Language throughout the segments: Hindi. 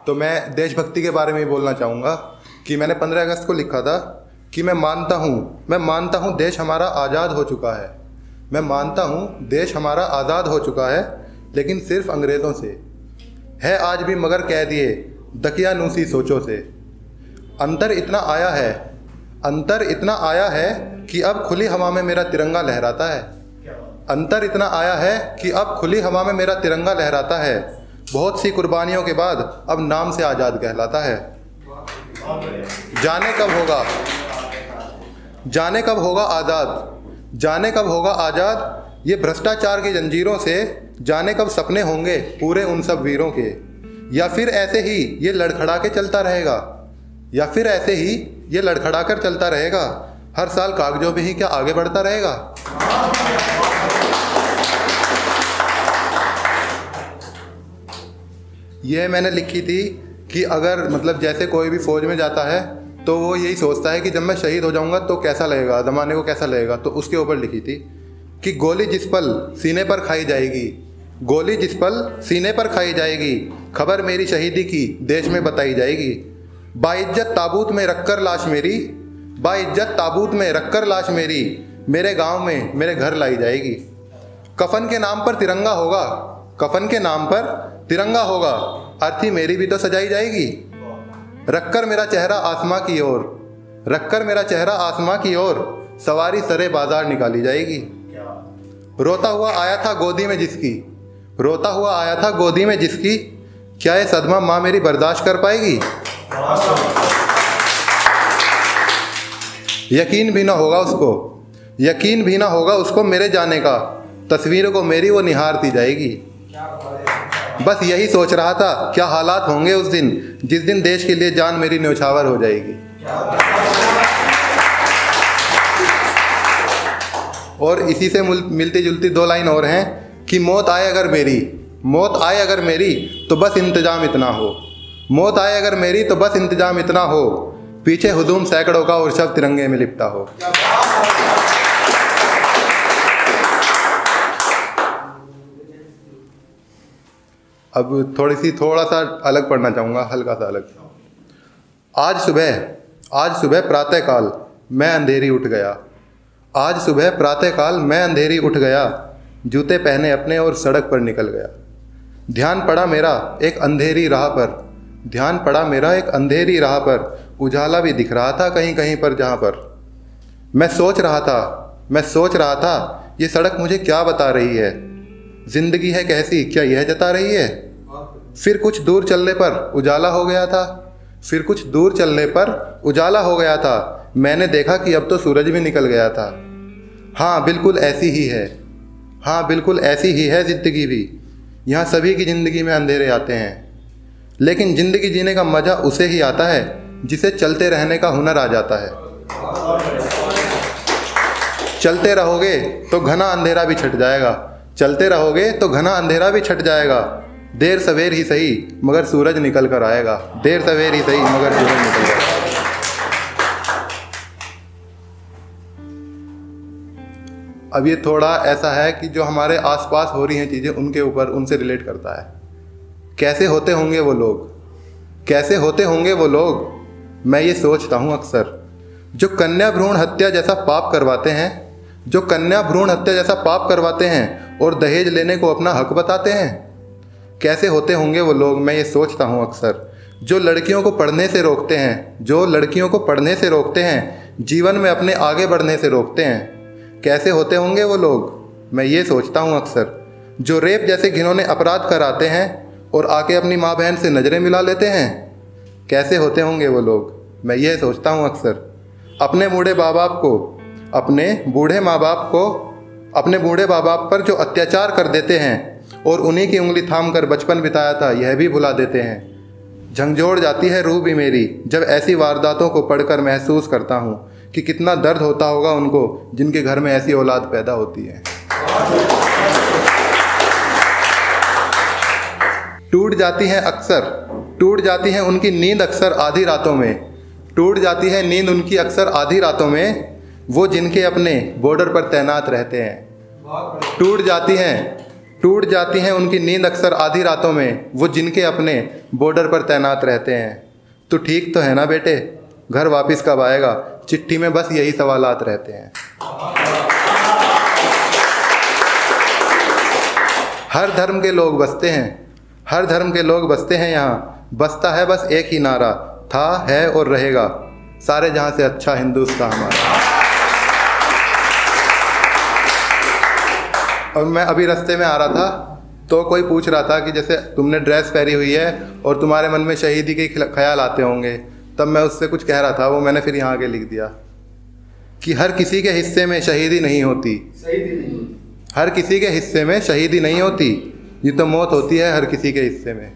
तो मैं देशभक्ति के बारे में ही बोलना चाहूँगा कि मैंने 15 अगस्त को लिखा था कि मैं मानता हूँ देश हमारा आज़ाद हो चुका है। मैं मानता हूँ देश हमारा आज़ाद हो चुका है, लेकिन सिर्फ अंग्रेज़ों से है आज भी मगर कह दिए दकियानूसी सोचों से। अंतर इतना आया है कि अब खुली हवा में मेरा तिरंगा लहराता है। अंतर इतना आया है कि अब खुली हवा में मेरा तिरंगा लहराता है। बहुत सी कुर्बानियों के बाद अब नाम से आज़ाद कहलाता है। जाने कब होगा आज़ाद ये भ्रष्टाचार की जंजीरों से। जाने कब सपने होंगे पूरे उन सब वीरों के। या फिर ऐसे ही ये लड़खड़ा कर चलता रहेगा। हर साल कागजों में ही क्या आगे बढ़ता रहेगा। यह मैंने लिखी थी कि अगर मतलब जैसे कोई भी फौज में जाता है तो वो यही सोचता है कि जब मैं शहीद हो जाऊंगा तो कैसा लगेगा, ज़माने को कैसा लगेगा। तो उसके ऊपर लिखी थी कि गोली जिस पल सीने पर खाई जाएगी, खबर मेरी शहीदी की देश में बताई जाएगी। बाइज्जत ताबूत में रखकर लाश मेरी मेरे गांव में मेरे घर लाई जाएगी। कफन के नाम पर तिरंगा होगा, अर्थी मेरी भी तो सजाई जाएगी। रखकर मेरा चेहरा आसमां की ओर सवारी सरे बाजार निकाली जाएगी। रोता हुआ आया था गोदी में जिसकी, क्या ये सदमा माँ मेरी बर्दाश्त कर पाएगी। यकीन भी ना होगा उसको मेरे जाने का, तस्वीरों को मेरी वो निहारती जाएगी। बस यही सोच रहा था क्या हालात होंगे उस दिन, जिस दिन देश के लिए जान मेरी न्यौछावर हो जाएगी। और इसी से मिलती जुलती 2 लाइन और हैं कि मौत आए अगर मेरी तो बस इंतजाम इतना हो, पीछे हुजूम सैकड़ों का और शव तिरंगे में लिपटा हो। अब थोड़ा सा अलग पढ़ना चाहूँगा, हल्का सा अलग। आज सुबह प्रातःकाल मैं अंधेरी उठ गया, जूते पहने अपने और सड़क पर निकल गया। ध्यान पड़ा मेरा एक अंधेरी राह पर, उजाला भी दिख रहा था कहीं कहीं पर जहाँ पर। मैं सोच रहा था ये सड़क मुझे क्या बता रही है, जिंदगी है कैसी क्या यह जता रही है। फिर कुछ दूर चलने पर उजाला हो गया था, मैंने देखा कि अब तो सूरज भी निकल गया था। हाँ बिल्कुल ऐसी ही है ज़िंदगी भी, यहाँ सभी की ज़िंदगी में अंधेरे आते हैं, लेकिन ज़िंदगी जीने का मज़ा उसे ही आता है जिसे चलते रहने का हुनर आ जाता है। चलते रहोगे तो घना अंधेरा भी छट जाएगा, देर सवेर ही सही मगर सूरज निकल कर आएगा। अब ये थोड़ा ऐसा है कि जो हमारे आसपास हो रही हैं चीज़ें उनसे रिलेट करता है। कैसे होते होंगे वो लोग, मैं ये सोचता हूँ अक्सर, जो कन्या भ्रूण हत्या जैसा पाप करवाते हैं और दहेज लेने को अपना हक बताते हैं। कैसे होते होंगे वो लोग, मैं ये सोचता हूँ अक्सर, जो लड़कियों को पढ़ने से रोकते हैं, जीवन में अपने आगे बढ़ने से रोकते हैं। कैसे होते होंगे वो लोग, मैं ये सोचता हूँ अक्सर, जो रेप जैसे घिनौने अपराध कराते हैं और आके अपनी माँ बहन से नज़रें मिला लेते हैं। कैसे होते होंगे वो लोग, मैं ये सोचता हूँ अक्सर, अपने बूढ़े माँ बाप पर जो अत्याचार कर देते हैं और उन्हीं की उंगली थाम कर बचपन बिताया था यह भी भुला देते हैं। झंझोड़ जाती है रूह भी मेरी जब ऐसी वारदातों को पढ़कर महसूस करता हूँ कि कितना दर्द होता होगा उनको जिनके घर में ऐसी औलाद पैदा होती है। टूट जाती है उनकी नींद अक्सर आधी रातों में, वो जिनके अपने बॉर्डर पर तैनात रहते हैं। टूट टूट जाती हैं उनकी नींद अक्सर आधी रातों में, वो जिनके अपने बॉर्डर पर तैनात रहते हैं। तो ठीक तो है ना बेटे, घर वापस कब आएगा? चिट्ठी में बस यही सवालात रहते हैं। हर धर्म के लोग बसते हैं, हर धर्म के लोग बसते हैं यहाँ। बसता है बस एक ही नारा, था है और रहेगा, सारे जहाँ से अच्छा हिंदुस्तान हमारा। और मैं अभी रास्ते में आ रहा था तो कोई पूछ रहा था कि जैसे तुमने ड्रेस पहनी हुई है और तुम्हारे मन में शहीदी के ख्याल आते होंगे, तब मैं उससे कुछ कह रहा था, वो मैंने फिर यहाँ आगे लिख दिया कि हर किसी के हिस्से में शहीदी नहीं होती, हर किसी के हिस्से में शहीदी नहीं होती, ये तो मौत होती है हर किसी के हिस्से में।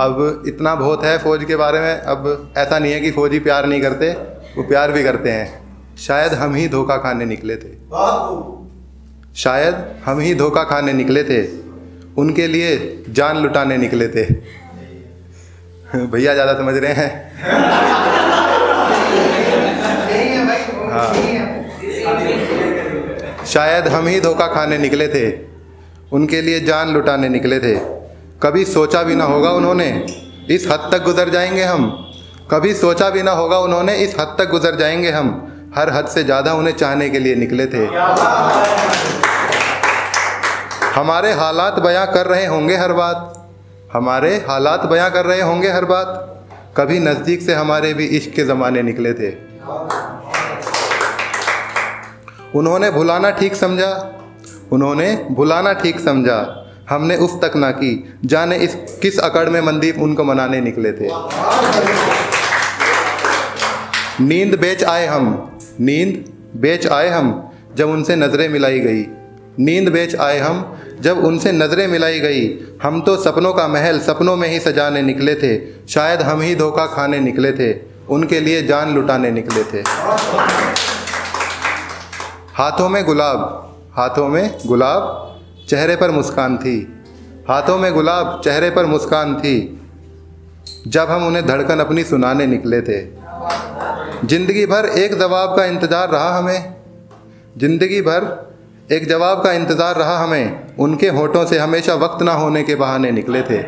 अब इतना बहुत है फौज के बारे में। अब ऐसा नहीं है कि फौजी प्यार नहीं करते, वो प्यार भी करते हैं। शायद हम ही धोखा खाने निकले थे, शायद हम ही धोखा खाने निकले थे, उनके लिए जान लुटाने निकले थे। भैया ज़्यादा समझ रहे हैं। हाँ, शायद हम ही धोखा खाने निकले थे, उनके लिए जान लुटाने निकले थे। कभी सोचा भी ना होगा उन्होंने इस हद तक गुजर जाएंगे हम, कभी सोचा भी ना होगा उन्होंने इस हद तक गुजर जाएंगे हम। हर हद से ज़्यादा उन्हें चाहने के लिए निकले थे। हमारे हालात बयां कर रहे होंगे हर बात, हमारे हालात बयां कर रहे होंगे हर बात। कभी नज़दीक से हमारे भी इश्क के ज़माने निकले थे। उन्होंने भुलाना ठीक समझा, उन्होंने भुलाना ठीक समझा, हमने उस तक ना की, जाने इस किस अकड़ में मनदीप उनको मनाने निकले थे। नींद बेच आए हम, नींद बेच आए हम, जब उनसे नज़रें मिलाई गई, नींद बेच आए हम जब उनसे नज़रें मिलाई गई। हम तो सपनों का महल सपनों में ही सजाने निकले थे, शायद हम ही धोखा खाने निकले थे, उनके लिए जान लुटाने निकले थे। हाथों में गुलाब, हाथों में गुलाब, चेहरे पर मुस्कान थी, हाथों में गुलाब, चेहरे पर मुस्कान थी, जब हम उन्हें धड़कन अपनी सुनाने निकले थे। जिंदगी भर एक जवाब का इंतज़ार रहा हमें, जिंदगी भर एक जवाब का इंतज़ार रहा हमें, उनके होठों से हमेशा वक्त ना होने के बहाने निकले थे।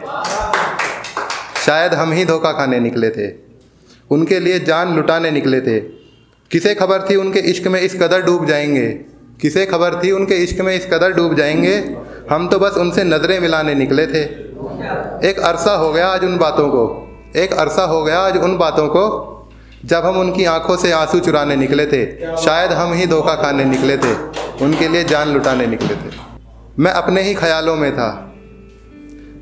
शायद हम ही धोखा खाने निकले थे, उनके लिए जान लुटाने निकले थे। किसे खबर थी उनके इश्क में इस कदर डूब जाएंगे, किसे खबर थी उनके इश्क में इस कदर डूब जाएंगे। हम तो बस उनसे नज़रें मिलाने निकले थे। एक अरसा हो गया आज उन बातों को, एक अरसा हो गया आज उन बातों को, जब हम उनकी आंखों से आंसू चुराने निकले थे। शायद हम ही धोखा खाने निकले थे, उनके लिए जान लुटाने निकले थे। मैं अपने ही ख्यालों में था,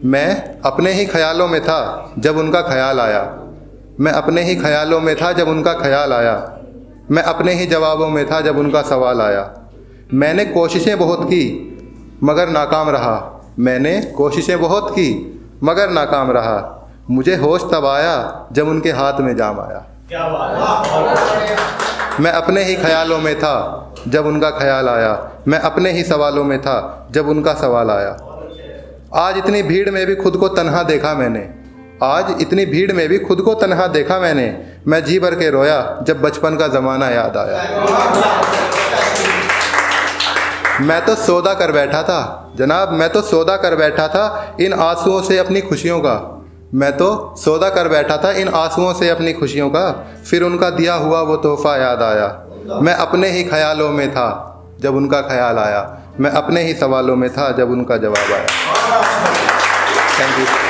मैं अपने ही ख्यालों में था जब उनका ख्याल आया, मैं अपने ही ख्यालों में था जब उनका ख्याल आया, मैं अपने ही जवाबों में था जब उनका सवाल आया। मैंने कोशिशें बहुत की मगर नाकाम रहा, मैंने कोशिशें बहुत की मगर नाकाम रहा। मुझे होश तब आया जब उनके हाथ में जाम आया। मैं अपने ही ख्यालों में था जब उनका ख्याल आया, मैं अपने ही सवालों में था जब उनका सवाल आया। आज इतनी भीड़ में भी खुद को तन्हा देखा मैंने, आज इतनी भीड़ में भी खुद को तन्हा देखा मैंने। मैं जी भर के रोया जब बचपन का ज़माना याद आया। मैं तो सौदा कर बैठा था जनाब, मैं तो सौदा कर बैठा था इन आंसुओं से अपनी खुशियों का, मैं तो सौदा कर बैठा था इन आंसुओं से अपनी खुशियों का। फिर उनका दिया हुआ वो तोहफ़ा याद आया। मैं अपने ही ख्यालों में था जब उनका ख्याल आया, मैं अपने ही सवालों में था जब उनका जवाब आया। Thank you.